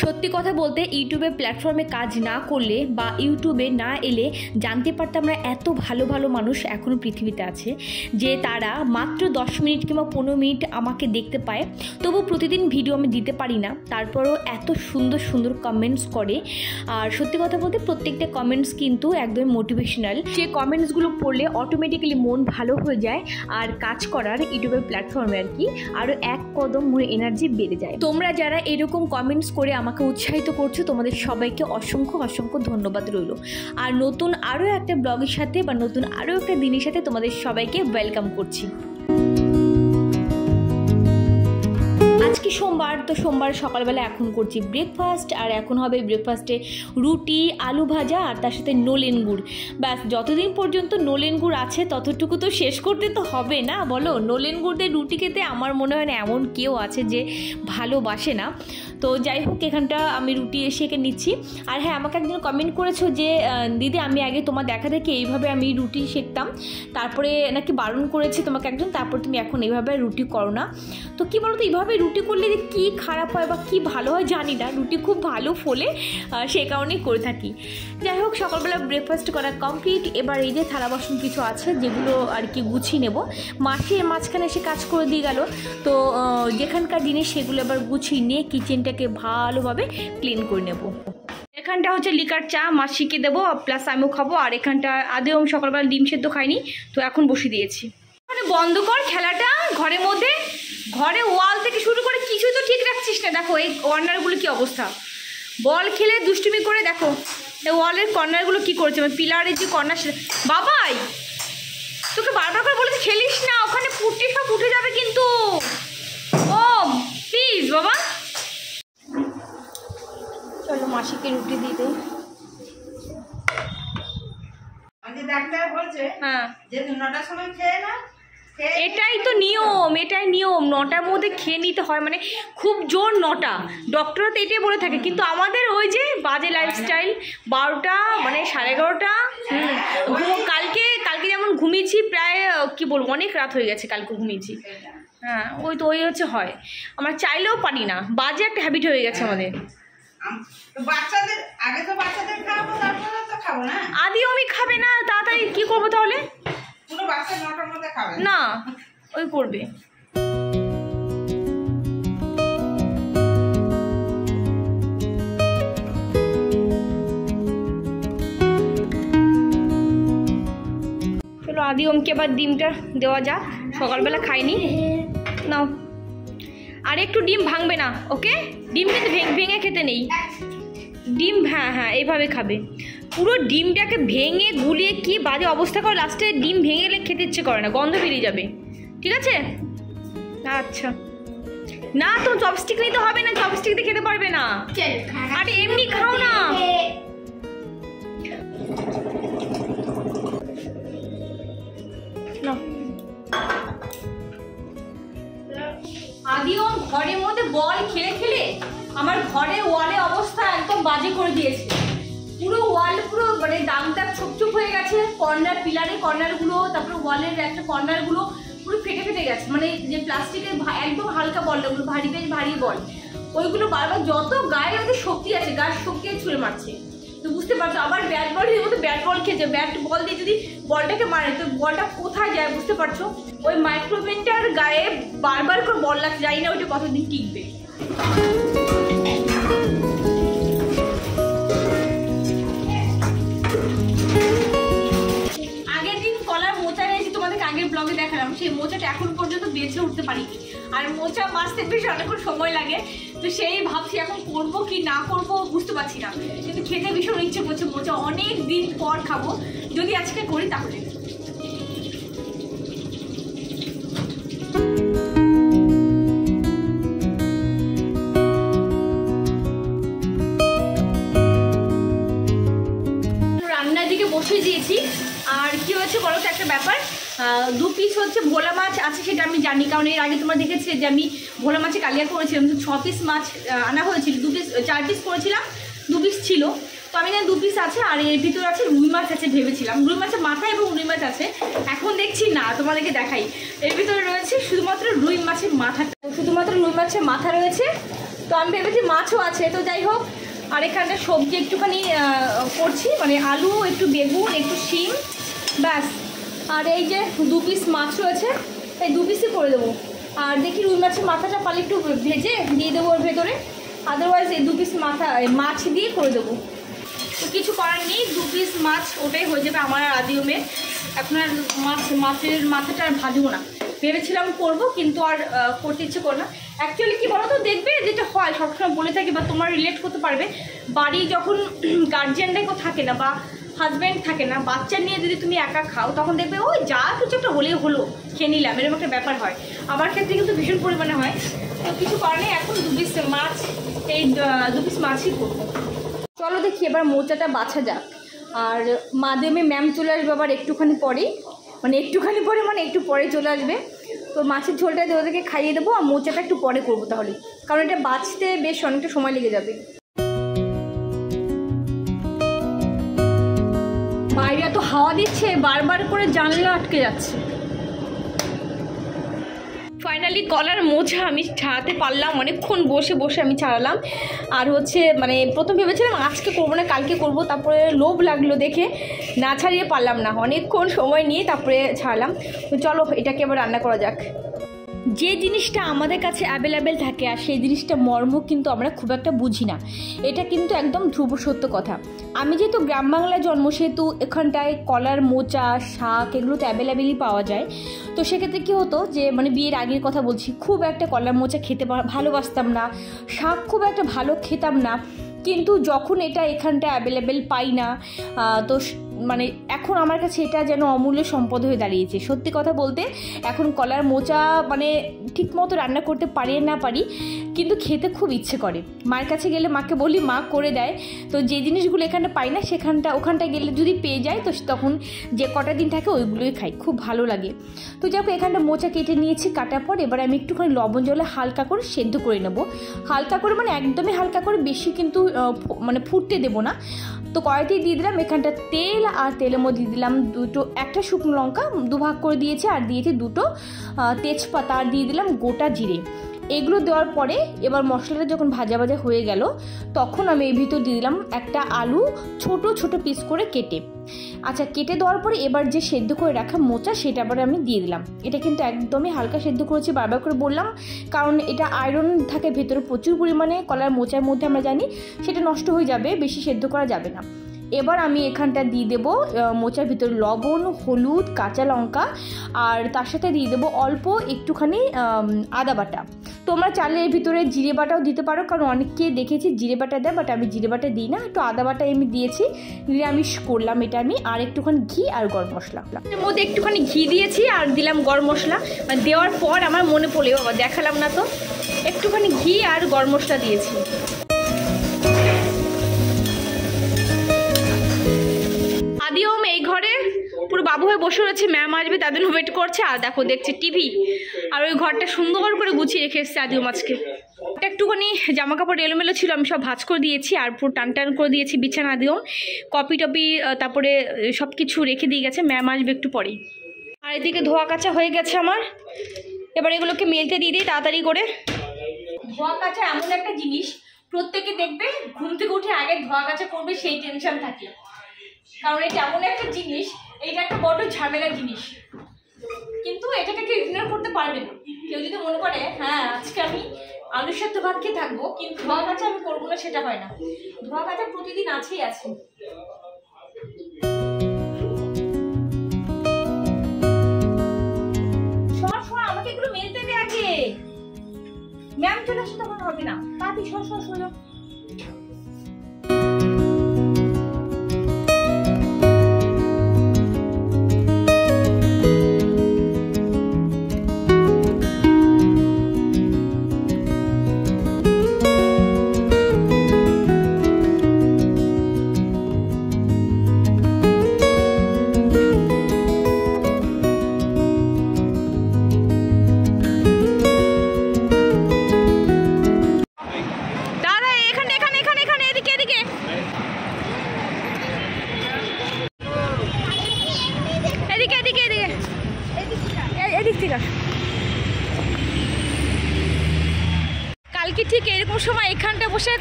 সত্যি কথা বলতে ইউটিউবে প্ল্যাটফর্মে কাজ না করলে বা ইউটিউবে না এলে জানতে পারতাম না এত ভালো ভালো মানুষ এখনও পৃথিবীতে আছে, যে তারা মাত্র 10 মিনিট কিংবা 15 মিনিট আমাকে দেখতে পায়। তবু প্রতিদিন ভিডিও আমি দিতে পারি না, তারপরও এত সুন্দর সুন্দর কমেন্টস করে। আর সত্যি কথা বলতে প্রত্যেকটা কমেন্টস কিন্তু একদম মোটিভেশনাল। যে কমেন্টসগুলো পড়লে অটোমেটিক্যালি মন ভালো হয়ে যায় আর কাজ করার ইউটিউবের প্ল্যাটফর্মে আর কি আরও এক কদম মনে এনার্জি বেড়ে যায়। তোমরা যারা এরকম কমেন্টস করে আমাকে উৎসাহিত করছো, তোমাদের সবাইকে অসংখ্য অসংখ্য ধন্যবাদ রইল। আর নতুন আরও একটা ব্লগের সাথে বা নতুন আরও একটা দিনের সাথে তোমাদের সবাইকে ওয়েলকাম করছি। আজকে সোমবার, তো সোমবার সকালবেলা এখন করছি ব্রেকফাস্ট। আর এখন হবে ব্রেকফাস্টে রুটি, আলু ভাজা আর তার সাথে নলেন গুড়। ব্যাস, যতদিন পর্যন্ত নলেন গুড় আছে ততটুকু তো শেষ করতে তো হবে না, বলো। নলেন গুড় দিয়ে রুটি খেতে আমার মনে হয় না এমন কেউ আছে যে ভালোবাসে না। তো যাই হোক, এখানটা আমি রুটি সেঁকে নিচ্ছি। আর হ্যাঁ, আমাকে একজন কমেন্ট করেছো যে দিদি আমি আগে তোমার দেখা দেখে এইভাবে আমি রুটি সেঁকতাম, তারপরে নাকি বারণ করেছে তোমাকে একজন, তারপর তুমি এখন এইভাবে রুটি করো না। তো কী বলো তো, এইভাবে রুটি করলে যে কী খারাপ হয় বা কী ভালো হয় জানি না, রুটি খুব ভালো ফোলে, সেই কারণেই করে থাকি। যাই হোক, সকালবেলা ব্রেকফাস্ট করা কমপ্লিট। এবার এই যে থালা বাসন কিছু আছে যেগুলো আর কি গুছিয়ে নেব। মাসের মাঝখানে এসে কাজ করে দিয়ে গেল, তো যেখানকার জিনিস সেগুলো এবার গুছিয়ে নিয়ে কিচেনটাকে ভালোভাবে ক্লিন করে নেব। এখানটা হচ্ছে লিকার চা মাসিকে দেবো, প্লাস আমিও খাবো। আর এখানটা আদেও সকালবেলা ডিম সেদ্ধ খাইনি, তো এখন বসিয়ে দিয়েছি। মানে বন্ধ কর খেলাটা ঘরের মধ্যে, ঘরে ওয়াল থেকে শুরু করে কিছু তো ঠিক রাখছিস না। দেখো এই কর্নারগুলো কি অবস্থা, বল খেলে দুষ্টুমি করে দেখো এই ওয়ালের কর্নারগুলো কি করেছে। মানে পিলারের যে কর্নার, বাবাই তোকে বারবার করে বলেছি খেলিস না, ওখানে পুটে সব উঠে যাবে কিন্তু। ও প্লিজ বাবা, চলো মাসিকে রুটি দিয়ে দেই। ডাক্তার বলছে হ্যাঁ যে 9টার সময় খেয়ে না, এটাই তো নিয়ম, এটাই নিয়ম। 9টার মধ্যে খেয়ে নিতে হয়, মানে খুব জোর 9টা, ডক্টররা তো এটাই বলে থাকে। কিন্তু আমাদের ওই যে বাজে লাইফস্টাইল, 12টা মানে 11:30। কালকে যেমন ঘুমিয়েছি প্রায় কি বলবো, অনেক রাত হয়ে গেছে কালকে ঘুমিয়েছি। হ্যাঁ ওই হচ্ছে হয়, আমরা চাইলেও পারি না, বাজে একটা হ্যাবিট হয়ে গেছে আমাদের। বাচ্চাদের আগে তো বাচ্চাদের খাওয়াবো, তারপরে তো খাবো না। আদিও আমি খাবে না, তাড়াতাড়ি কি করবো তাহলে? পুরো বাচ্চা 9টার মধ্যে খাবে না, ওই করবে। চলো আদি ওমকে এবার ডিমটা দেওয়া যাক, সকালবেলা খাইনি। নাও, আর একটু ডিম ভাঙবে না, ওকে? ডিম কিন্তু ভেঙে খেতে নেই। ডিম হ্যাঁ এইভাবে খাবে। পুরো ডিমটাকে ভেঙে গুলিয়ে কি বাজে অবস্থা করে, লাস্টে ডিম ভেঙে গেলে খেতে ইচ্ছে করে না, গন্ধ বেরিয়ে যাবে। ঠিক আছে? আচ্ছা না, তো চপস্টিক নিতে হবে না, চপস্টিক দিয়ে খেতে পারবে না। আরে এমনি খাও না। আদিও ঘরের মধ্যে বল খেলে খেলে আমার ঘরের ওয়ালে অবস্থা একদম বাজে করে দিয়েছে। পুরো ওয়াল পুরো মানে দাগটা চুপচুপ হয়ে গেছে, কর্নার পিলারের কর্নারগুলো, তারপরে ওয়ালের একটা কর্নারগুলো পুরো ফেটে গেছে। মানে যে প্লাস্টিকের একদম হালকা বলটা, ওগুলো ভারী বেশ ভারী বল, ওইগুলো বারবার যত গায়ে ওদের শক্তি আছে গায়ের শক্তি ছুঁড়ে মারছে। তো বুঝতে পারছো, আবার ব্যাট বল মতো ব্যাট বল খেয়েছে, ব্যাট বল দিয়ে যদি বলটাকে মারে তো বলটা কোথায় যায় বুঝতে পারছো? ওই মাইক্রোভেনটার গায়ে বারবার করে বল লাগছে, জানি না ওইটা কতদিন টিকবে। আগের দিন কলার মোচা নিয়েছি, তোমাদেরকে আগের ব্লগে দেখালাম, সেই মোচাটা এখন পর্যন্ত বেছে উঠতে পারিনি। আর মোচা মাছতে বেশ অনেকক্ষণ সময় লাগে, তো সেই ভাবছি এখন করবো কি না করবো বুঝতে পারছি না। কিন্তু খেতে ভীষণ ইচ্ছে করছে মোচা, অনেক দিন পর খাবো। যদি আজকে করি তাহলে। রান্নার দিকে বসিয়ে দিয়েছি। আর কি হয়েছে বলো তো, একটা ব্যাপার, 2 পিস হচ্ছে ভোলা মাছ আছে, সেটা আমি জানি, কারণ এর আগে তোমরা দেখেছিলে যে আমি ভোলা মাছে কালিয়া করেছিলাম। তো 6 পিস মাছ আনা হয়েছিল, 4 পিস করেছিলাম, 2 পিস ছিল। তো আমি জানি 2 পিস আছে, আর এর ভিতরে আছে রুই মাছ আছে ভেবেছিলাম, রুই মাছের মাথা এবং রুই মাছ আছে। এখন দেখছি না, তোমাদেরকে দেখাই, এর ভিতরে রয়েছে শুধুমাত্র রুই মাছের মাথাটা, শুধুমাত্র রুই মাছের মাথা রয়েছে। তো আমি ভেবেছি মাছও আছে, তো যাই হোক। আর এখানটা সবজি একটুখানি করছি, মানে আলু, একটু বেগুন, একটু শিম, ব্যাস। আর এই যে 2 পিস মাছ রয়েছে, এই 2 পিসই করে দেবো। আর দেখি রুই মাছের মাথাটা পালে একটু ভেজে দিয়ে দেবো ওর ভেতরে, আদারওয়াইজ এই 2 পিস মাছ দিয়ে করে দেবো। তো কিছু করার নেই, 2 পিস মাছ ওটাই হয়ে যাবে আমার আর আদিওমের। এখন আর মাছের মাথাটা আর ভাজবো না, ভেবেছিলাম করবো কিন্তু আর করতে ইচ্ছে করে না। অ্যাকচুয়ালি কী বলো তো, দেখবে যেটা হয় সবসময় বলে থাকি বা তোমার রিলেট করতে পারবে, বাড়ি যখন গার্জিয়ানরা কেউ থাকে না বা হাজব্যান্ড থাকে না, বাচ্চা নিয়ে যদি তুমি একা খাও তখন দেখবে ওই যা কিছু একটা হলেই হলো, খেয়ে নিলাম, এরকম একটা ব্যাপার হয়। আমার ক্ষেত্রে কিন্তু ভীষণ পরিমাণে হয়। তো কিছু কারণে এখন 2 পিস মাছ, এই 2 পিস মাছই করবো। চলো দেখি এবার মোচাটা বাছা যাক। আর মাধ্যমে ম্যাম চলে আসবে আবার একটুখানি পরেই, মানে একটু পরে চলে আসবে। তো মাছের ঝোলটা ওদেরকে খাইয়ে দেবো, আর মোচাটা একটু পরে করবো তাহলে, কারণ এটা বাছতে বেশ অনেকটা সময় লেগে যাবে। বাইরে এত হাওয়া দিচ্ছে, বারবার করে জানলা আটকে যাচ্ছে। ফাইনালি কলার মোচা আমি ছাড়াতে পারলাম, অনেকক্ষণ বসে বসে আমি ছাড়ালাম। আর হচ্ছে মানে প্রথম ভেবেছিলাম আজকে করবো না কালকে করবো, তারপরে লোভ লাগলো দেখে না ছাড়িয়ে পারলাম না, অনেকক্ষণ সময় নিয়ে তারপরে ছাড়লাম। তো চলো এটাকে এবার রান্না করা যাক। যে জিনিসটা আমাদের কাছে অ্যাভেলেবেল থাকে আর সেই জিনিসটা মর্ম কিন্তু আমরা খুব একটা বুঝি না, এটা কিন্তু একদম ধ্রুব সত্য কথা। আমি যেহেতু গ্রাম বাংলায় জন্ম, সেহেতু এখানটায় কলার মোচা, শাক এগুলো তো অ্যাভেলেবেলই পাওয়া যায়। তো সেক্ষেত্রে কী হতো যে মানে বিয়ের আগের কথা বলছি, খুব একটা কলার মোচা খেতে ভালোবাসতাম না, শাক খুব একটা ভালো খেতাম না। কিন্তু যখন এটা এখানটা অ্যাভেলেবেল পাই না, তো মানে এখন আমার কাছে এটা যেন অমূল্য সম্পদ হয়ে দাঁড়িয়েছে। সত্যি কথা বলতে এখন কলার মোচা মানে ঠিকমতো রান্না করতে পারি না পারি, কিন্তু খেতে খুব ইচ্ছে করে। মায়ের কাছে গেলে মাকে বলি, মা করে দেয়। তো যে জিনিসগুলো এখানটা পাই না ওখানটা গেলে যদি পেয়ে যাই, তো তখন যে কটা দিন থাকে ওইগুলোই খাই, খুব ভালো লাগে। তো যাক এখানটা মোচা কেটে নিয়েছি, কাটার পর এবার আমি একটুখানি লবণ জলে হালকা করে সেদ্ধ করে নেব। হালকা করে মানে একদমই হালকা করে, বেশি কিন্তু মানে ফুটতে দেবো না। তো কড়াইতেই দিয়ে দিলাম এখানটা তেল, আর তেলের মধ্যে দিয়ে দিলাম একটা শুকনো লঙ্কা 2 ভাগ করে দিয়েছি, আর দিয়েছি 2টো তেজপাতা, আর দিয়ে দিলাম গোটা জিরে। এগুলো দেওয়ার পরে এবার মশলাটা যখন ভাজা ভাজা হয়ে গেল, তখন আমি এর ভিতর দিয়ে দিলাম একটা আলু ছোট ছোট পিস করে কেটে। আচ্ছা, কেটে দেওয়ার পরে এবার যে সেদ্ধ করে রাখা মোচা সেটা আবার আমি দিয়ে দিলাম। এটা কিন্তু একদমই হালকা সেদ্ধ করেছি, বারবার করে বললাম, কারণ এটা আয়রন থাকে ভেতরে প্রচুর পরিমাণে, কলার মোচার মধ্যে আমরা জানি, সেটা নষ্ট হয়ে যাবে, বেশি সেদ্ধ করা যাবে না। এবার আমি এখানটা দিয়ে দেবো মোচার ভিতরে লবণ, হলুদ, কাঁচা লঙ্কা, আর তার সাথে দিয়ে দেবো অল্প একটুখানি আদা বাটা। তোমরা চাইলে এর ভিতরে জিরে বাটাও দিতে পারো, কারণ অনেককে দেখেছি জিরে বাটা দেয়, বাট আমি জিরে বাটা দিই না, একটু আদা বাটা আমি দিয়েছি, নিরামিষ করলাম এটা আমি। আর একটুখানি ঘি আর গরম মশলা, এর মধ্যে একটুখানি ঘি দিয়েছি আর দিলাম গরম মশলা। মানে দেওয়ার পর আমার মনে পড়ে, বাবা দেখালাম না তো, একটুখানি ঘি আর গরম মশলা দিয়েছি। আদিওম এই ঘরে পুরো বাবু হয়ে বসে রয়েছে, ম্যাম আসবে তাদের ওয়েট করছে, আর দেখো দেখছে টিভি। আর ওই ঘরটা সুন্দর করে গুছিয়ে রেখে এসছে আদিওম আজকে। একটুখানি জামা কাপড় এলোমেলো ছিল, আমি সব ভাঁজ করে দিয়েছি, আর পুরো টান টান করে দিয়েছি বিছানা। আদিওম কপি টপি তারপরে সব কিছু রেখে দিয়ে গেছে, ম্যাম আসবে একটু পরেই। আর এদিকে ধোয়া কাচা হয়ে গেছে আমার, এবার এগুলোকে মেলতে দিয়ে দিই তাড়াতাড়ি করে। ধোয়া কাচা এমন একটা জিনিস, প্রত্যেকে দেখবে ঘুম থেকে উঠে আগে ধোয়া কাচা করবে সেই টেনশন থাকে, কারণ এটা এমন একটা জিনিস, এটা একটা বড় ঝামেলার জিনিস, কিন্তু এটাকে কেউ ইগনোর করতে পারবে না। কেউ যদি মনে করে হ্যাঁ আজকে আমি আলু সেদ্ধ ভাত খেয়ে থাকবো, কিন্তু ধোয়া কাচা আমি করবো না, সেটা হয় না। ধোয়া কাচা প্রতিদিন আছেই আছে। আমাকে এগুলো মেলতে দে আগে, ম্যাম চলে আসে তখন হবে না। তাড়াতাড়ি সর।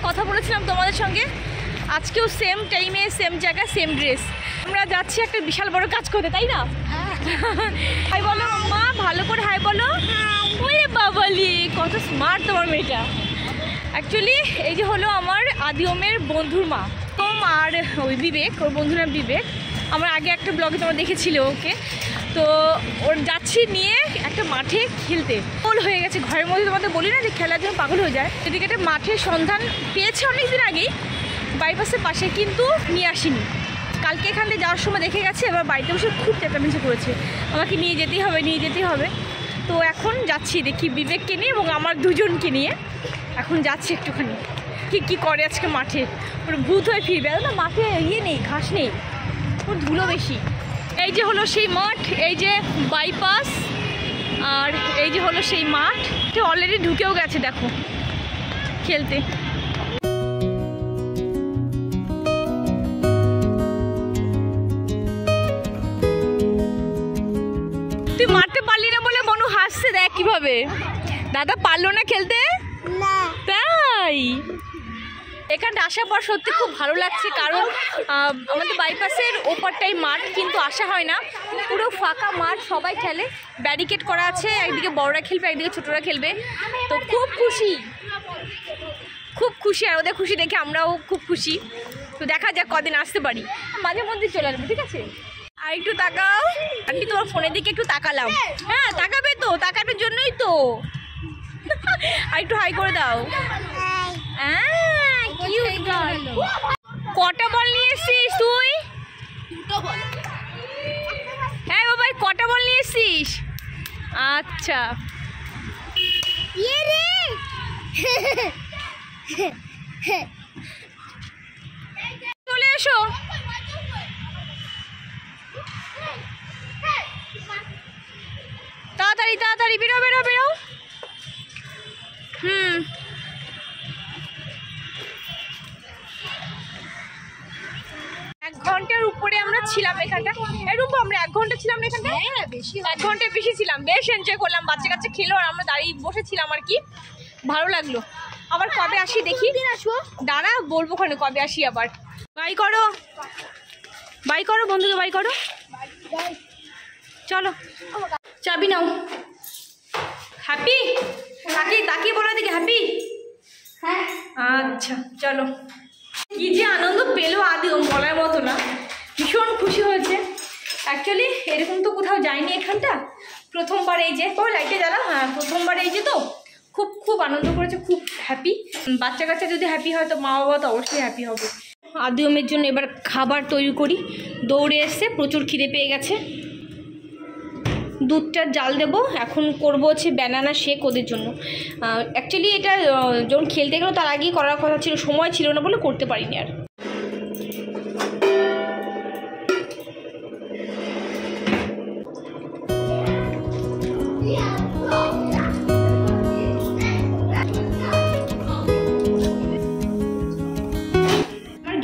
কথা বলেছিলাম তোমাদের সঙ্গে, আজকেও সেম টাইমে সেম জায়গায় সেম ড্রেস। আমরা যাচ্ছি একটা বিশাল বড় কাজ করতে, তাই না? হাই বলো মা, ভালো করে হাই বলো। ওরে বাবালি, কত স্মার্ট তোমার মেয়েটা। অ্যাকচুয়ালি এই যে হলো আমার আদিওমের বন্ধুর মা, আর ওই বিবেক, ওর বন্ধুর নাম বিবেক। আমার আগে একটা ব্লগে তোমরা দেখেছিল ওকে। তো ওর যাচ্ছি নিয়ে একটা মাঠে খেলতে, পাগল হয়ে গেছে ঘরের মধ্যে। তোমাদের বলি না যে খেলার জন্য পাগল হয়ে যায়। এদিকে একটা মাঠের সন্ধান পেয়েছে অনেক দিন আগেই বাইপাসের পাশে, কিন্তু নিয়ে আসিনি। কালকে এখান থেকে যাওয়ার সময় দেখে গেছে, এবার বাড়িতে বসে খুব চেঁচামেচি করেছে, আমাকে নিয়ে যেতেই হবে নিয়ে যেতেই হবে। তো এখন যাচ্ছি, দেখি বিবেককে নিয়ে এবং আমার দুজনকে নিয়ে এখন যাচ্ছি একটুখানি। কি করে আজকে মাঠে, ওর ভূত হয়ে ফিরবে না, মাঠে ইয়ে নেই, ঘাস নেই, ওর ধুলো বেশি। এই যে হলো সেই মাঠ, এই যে বাইপাস, আর এই যে হলো সেই মাঠ। অলরেডি ঢুকেও গেছে দেখো খেলতে। তুই মারতে পারলি না বলে মনু হাসছে, দেখ কিভাবে। দাদা পারলো না খেলতে, তাই এখানে আসার পর সত্যি খুব ভালো লাগছে, কারণ আমাদের বাইপাসের ওপারটাই মাঠ, কিন্তু আসা হয় না, পুরো ফাঁকা মাঠ, সবাই খেলে, ব্যারিকেড করা আছে, একদিকে বড়রা খেলবে একদিকে ছোটরা খেলবে। তো খুব খুশি, খুব খুশি, আর ওদের খুশি দেখে আমরাও খুব খুশি। তো দেখা যাক কদিন আসতে পারি, মাঝে মধ্যে চলে আসবে, ঠিক আছে? আর একটু তাকাও, আমি তোমার ফোনের দিকে একটু তাকালাম। হ্যাঁ তাকাবে তো, তাকানোর জন্যই তো। আর একটু হাই করে দাও। কটা বল নিয়ে এসছিস তুই? হ্যাঁ বাবা, কটা বল নিয়ে এসছিস? আচ্ছা চলে এসো। তাড়াতাড়ি তাড়াতাড়ি বেরো বেরো বেরো। এক ঘন্টার উপরে আমরা ছিলাম এখানটা, এরকম আমরা 1 ঘন্টা ছিলাম না এখানটা, বেশি 1 ঘন্টা বেশি ছিলাম, বেশ এনজয় করলাম, বাচ্চা কাচ্চা খেলো আর আমরা দাঁড়িয়ে বসেছিলাম আর কি, ভালো লাগলো। আবার কবে আসি দেখি, দাঁড়া বলবো ওখানে কবে আসি আবার। বাই করো, বাই করো বন্ধুকে, বাই করো, চলো চাবি নাও। হ্যাপি, তাকিয়ে তাকিয়ে বলো দেখি হ্যাপি। আচ্ছা চলো। কি যে আনন্দ পেলো আদিও, বলার মতো না, ভীষণ খুশি হয়েছে। অ্যাকচুয়ালি এরকম তো কোথাও যায়নি এখানটা, প্রথমবার এই যে, ও লাইটে জ্বালা, হ্যাঁ প্রথমবার এই যে, তো খুব খুব আনন্দ করেছে, খুব হ্যাপি। বাচ্চা কাচ্চা যদি হ্যাপি হয় তো মা বাবা তো অবশ্যই হ্যাপি হবে। আদিওমের জন্য এবার খাবার তৈরি করি, দৌড়ে এসছে, প্রচুর খিদে পেয়ে গেছে। দুধটা জাল দেবো, এখন করবো হচ্ছে ব্যানানা শেক ওদের জন্য। অ্যাকচুয়ালি এটা যখন খেলতে গেলো তার আগেই করার কথা ছিল, সময় ছিল না বলে করতে পারিনি আর।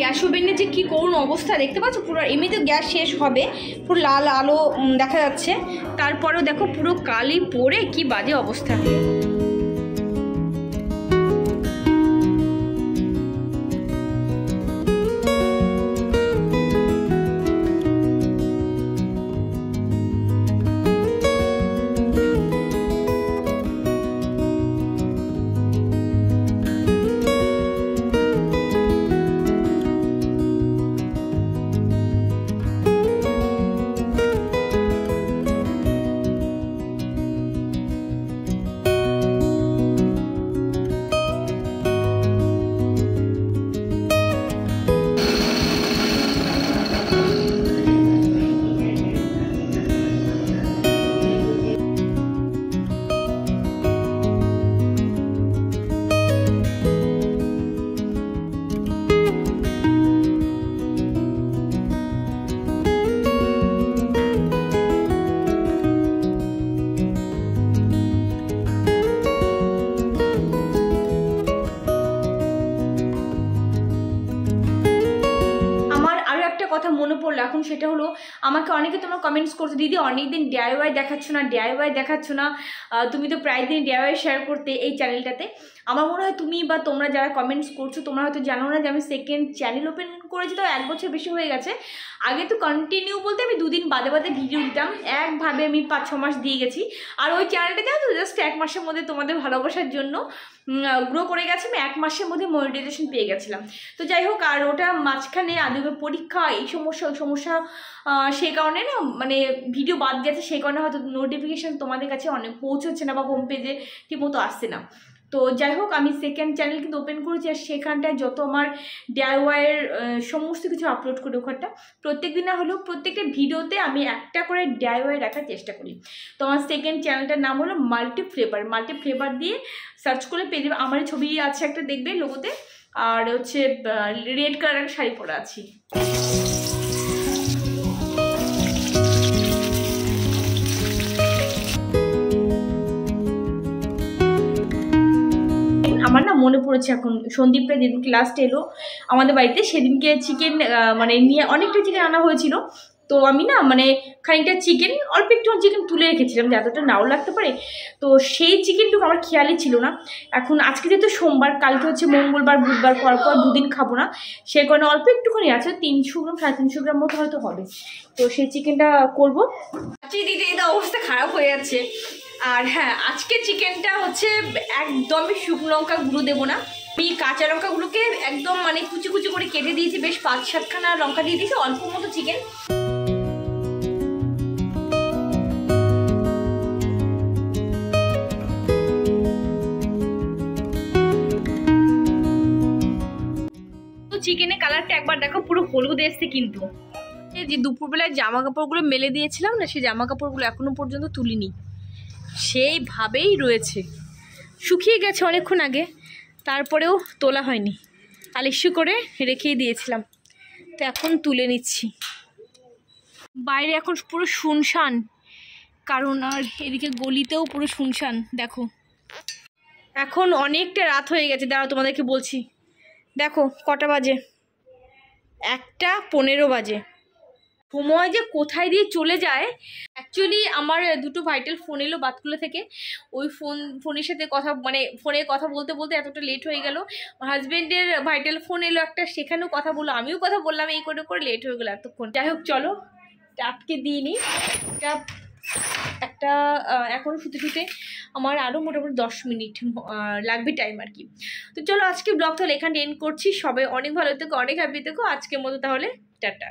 গ্যাস ওভেনে যে কী করুন অবস্থা দেখতে পাচ্ছ, পুরো এমনিতে গ্যাস শেষ হবে, পুরো লাল আলো দেখা যাচ্ছে, তারপরেও দেখো পুরো কালি পড়ে কি বাজে অবস্থা। মনে পড়লো এখন, সেটা হলো আমাকে অনেকে তোমরা কমেন্টস করছো, দিদি অনেকদিন DIY দেখাচ্ছ না, DIY দেখাচ্ছ না, তুমি তো প্রায় দিন DIY শেয়ার করতে এই চ্যানেলটাতে। আমার মনে হয় তুমি বা তোমরা যারা কমেন্টস করছো তোমরা হয়তো জানো না যে আমি সেকেন্ড চ্যানেল ওপেন করেছি, তো 1 বছর বেশি হয়ে গেছে। আগে তো কন্টিনিউ বলতে আমি 2 দিন বাদে বাদে ভিডিও দিতাম, একভাবে আমি 5-6 মাস দিয়ে গেছি। আর ওই চ্যানেলটা জানো তো জাস্ট 1 মাসের মধ্যে তোমাদের ভালোবাসার জন্য গ্রো করে গেছে, আমি 1 মাসের মধ্যে মনিটাইজেশন পেয়ে গেছিলাম। তো যাই হোক, আর ওটা মাঝখানে আদবে পরীক্ষা এই সমস্যা ওই সমস্যা, সেই কারণে না মানে ভিডিও বাদ গেছে, সেই কারণে হয়তো নোটিফিকেশান তোমাদের কাছে অনেক পৌঁছচ্ছে না বা হোম পেজে ঠিকমতো আসছে না। তো যাই হোক, আমি সেকেন্ড চ্যানেল কিন্তু ওপেন করেছি, আর সেখানটায় যত আমার DIY এর সমস্ত কিছু আপলোড করি ওখানটা প্রত্যেক দিন না হলেও প্রত্যেকটা ভিডিওতে আমি একটা করে DIY রাখার চেষ্টা করি। তো আমার সেকেন্ড চ্যানেলটার নাম হলো মাল্টি ফ্লেভার দিয়ে সার্চ করে পেয়ে যাবে। আমার ছবি আছে একটা, দেখবে লোগোতে, আর হচ্ছে রেড কালারের শাড়ি পরা আছি। আমার না মনে পড়েছে এখন, সন্দীপরা যেদিনকে লাস্ট এলো আমাদের বাড়িতে সেদিনকে চিকেন মানে নিয়ে অনেকটা চিকেন আনা হয়েছিল। তো আমি না মানে খানিকটা চিকেন, অল্প একটু চিকেন তুলে রেখেছিলাম যে এতটা নাও লাগতে পারে। তো সেই চিকেনটুকু আমার খেয়ালই ছিল না। এখন আজকে যেহেতু সোমবার, কালকে হচ্ছে মঙ্গলবার বুধবার, পরপর 2 দিন খাবো না, সেই কারণে অল্প একটুখানি আছে, 300 গ্রাম 350 গ্রাম মতো হয়তো হবে। তো সেই চিকেনটা করবো। দিদি এটা অবস্থা খারাপ হয়ে যাচ্ছে। আর হ্যাঁ, আজকে চিকেনটা হচ্ছে একদমই শুকনো লঙ্কা গুঁড়ো দেবো না, আমি কাঁচা লঙ্কাগুলোকে একদম মানে কুচি কুচি করে কেটে দিয়েছি, বেশ 5-7খানা লঙ্কা দিয়ে দিয়েছি, অল্প মতো চিকেন। তো চিকেনের কালারটা একবার দেখো, পুরো হলুদ এসছে। কিন্তু এই যে দুপুরবেলায় জামা কাপড়গুলো মেলে দিয়েছিলাম না, সেই জামা কাপড়গুলো এখনো পর্যন্ত তুলিনি, সেইভাবেই রয়েছে, শুকিয়ে গেছে অনেকক্ষণ আগে, তারপরেও তোলা হয়নি, আলিস্যু করে রেখেই দিয়েছিলাম। তো এখন তুলে নিচ্ছি। বাইরে এখন পুরো শুনশান, কারণ আর এদিকে গলিতেও পুরো শুনশান। দেখো এখন অনেকটা রাত হয়ে গেছে, দাঁড়াও তোমাদেরকে বলছি। দেখো কটা বাজে, 1:15 বাজে। সময় যে কোথায় দিয়ে চলে যায়। অ্যাকচুয়ালি আমার 2টো ভাইটাল ফোন এলো বাতকুলা থেকে, ওই ফোনের সাথে ফোনে কথা বলতে বলতে এতটা লেট হয়ে গেল। হাজব্যান্ডের ভাইটাল ফোন এলো একটা, সেখানেও কথা বললো, আমিও কথা বললাম, এই করে করে লেট হয়ে গেলো এতক্ষণ। যাই হোক চলো, আটকে দিইনি একটা, এখন শুতে শুতে আমার আরও মোটামুটি 10 মিনিট লাগবে টাইম আর কি। তো চলো আজকে ব্লগ তাহলে এখানে এন্ড করছি। সবাই অনেক ভালো থেকো, অনেক হ্যাপি থেকো। আজকের মতো তাহলে টাটা।